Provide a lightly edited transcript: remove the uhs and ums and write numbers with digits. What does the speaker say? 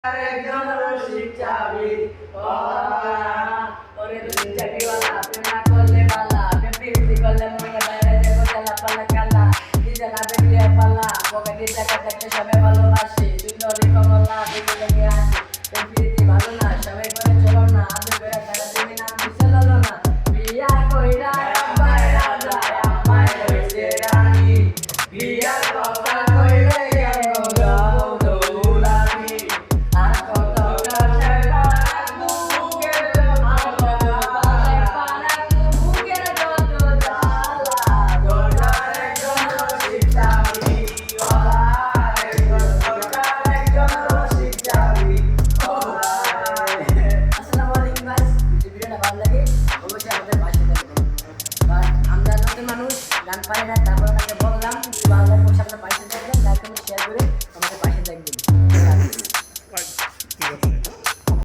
একজন রসিক চাবি ওরে রসিক চাবিওয়ালা প্রেম না করলে পালা প্রেম প্রীতি করলে মনে বাইরে দেখো চালা পালা কালা নিজে না দেখলে পালা বকে নিজে দেখতে সবাই ভালোবাসি